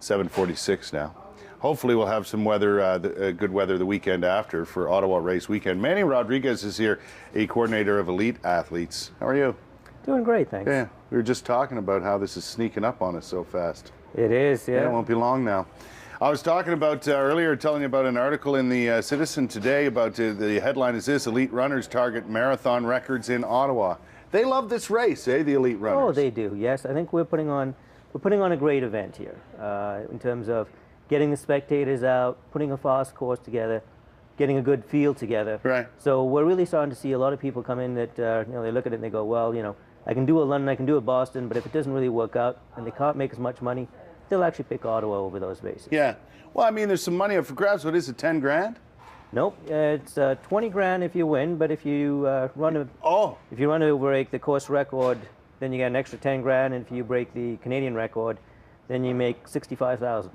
7:46 now. Hopefully we'll have some weather, good weather the weekend after for Ottawa race weekend. Manny Rodriguez is here, a coordinator of elite athletes. How are you? Doing great, thanks. Yeah, we were just talking about how this is sneaking up on us so fast. It is, yeah. It won't be long now. I was talking about earlier, telling you about an article in the Citizen today about the headline is this: elite runners target marathon records in Ottawa. They love this race, eh? The elite runners. Oh, they do. Yes, I think we're putting on a great event here in terms of getting the spectators out, putting a fast course together, getting a good field together. Right. So we're really starting to see a lot of people come in that they look at it and they go, well, I can do a London, I can do a Boston, but if it doesn't really work out and they can't make as much money, they'll actually pick Ottawa over those races. Yeah. Well, I mean, there's some money up for grabs. What is it, 10 grand? Nope, it's 20 grand if you win, but if you if you run to break the course record, then you get an extra 10 grand, and if you break the Canadian record, then you make 65,000.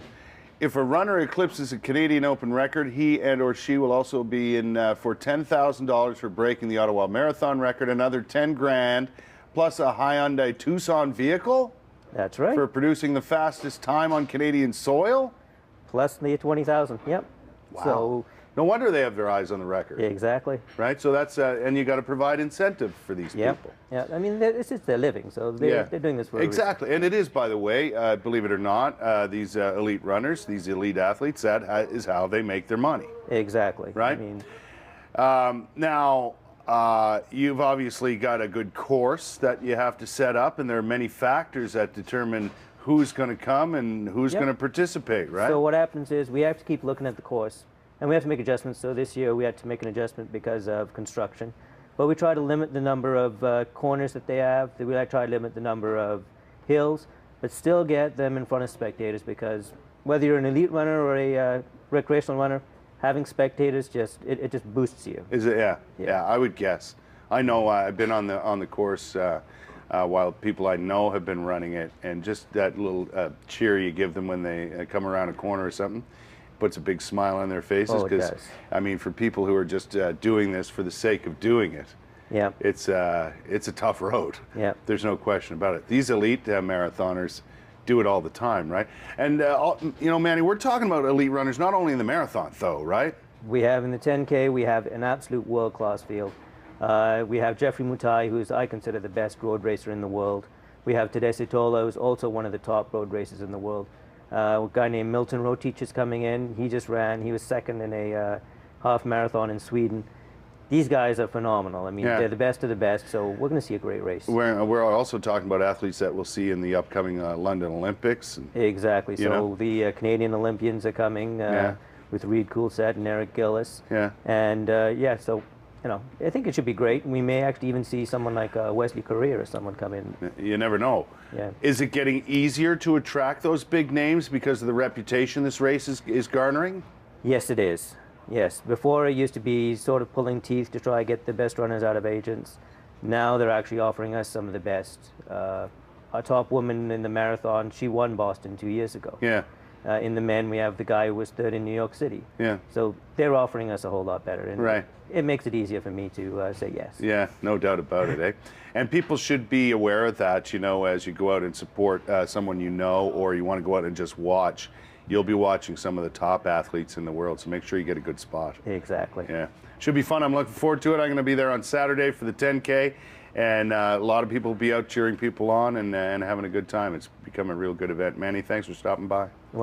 If a runner eclipses a Canadian Open record, he and or she will also be in for $10,000 for breaking the Ottawa Marathon record, another 10 grand, plus a Hyundai Tucson vehicle. That's right. For producing the fastest time on Canadian soil. Plus the 20,000. Yep. Wow. So no wonder they have their eyes on the record. Exactly. Right. So that's and you got to provide incentive for these people. Yeah. I mean, this is their living, so they're doing this for exactly. And it is, by the way, believe it or not, these elite runners, these elite athletes, that is how they make their money. Exactly. Right. I mean, now. You've obviously got a good course that you have to set up, and there are many factors that determine who's going to come and who's going to participate, right? So what happens is we have to keep looking at the course, and we have to make adjustments. So this year we had to make an adjustment because of construction, but we try to limit the number of corners that they have. We try to limit the number of hills, but still get them in front of spectators, because whether you're an elite runner or a recreational runner, having spectators it just boosts you. Is it? Yeah, I would guess. I know I've been on the course while people I know have been running it, and just that little cheer you give them when they come around a corner or something puts a big smile on their faces. Because I mean, for people who are just doing this for the sake of doing it, it's a tough road. Yeah, there's no question about it. These elite marathoners do it all the time, right? And Manny, we're talking about elite runners not only in the marathon, though, right? We have in the 10K, we have an absolute world-class field. We have Jeffrey Mutai, who's I consider the best road racer in the world. We have Tadesse Tola, who's also one of the top road racers in the world. A guy named Milton Rotich is coming in. He just ran. He was second in a half marathon in Sweden. These guys are phenomenal. I mean, they're the best of the best, so we're going to see a great race. We're also talking about athletes that we'll see in the upcoming London Olympics. Exactly. So the Canadian Olympians are coming with Reed Coulsett and Eric Gillis. Yeah. And so I think it should be great. We may actually even see someone like Wesley Correa or someone come in. You never know. Yeah. Is it getting easier to attract those big names because of the reputation this race is garnering? Yes, it is. Yes, before it used to be sort of pulling teeth to try to get the best runners out of agents. Now they're actually offering us some of the best. Our top woman in the marathon, she won Boston 2 years ago. Yeah. In the men, we have the guy who was third in New York City. Yeah. So they're offering us a whole lot better. And it makes it easier for me to say yes. Yeah, no doubt about it, eh? And people should be aware of that, as you go out and support someone or you want to go out and just watch. You'll be watching some of the top athletes in the world, so make sure you get a good spot. Exactly. Yeah. Should be fun. I'm looking forward to it. I'm going to be there on Saturday for the 10K, and a lot of people will be out cheering people on and having a good time. It's become a real good event. Manny, thanks for stopping by.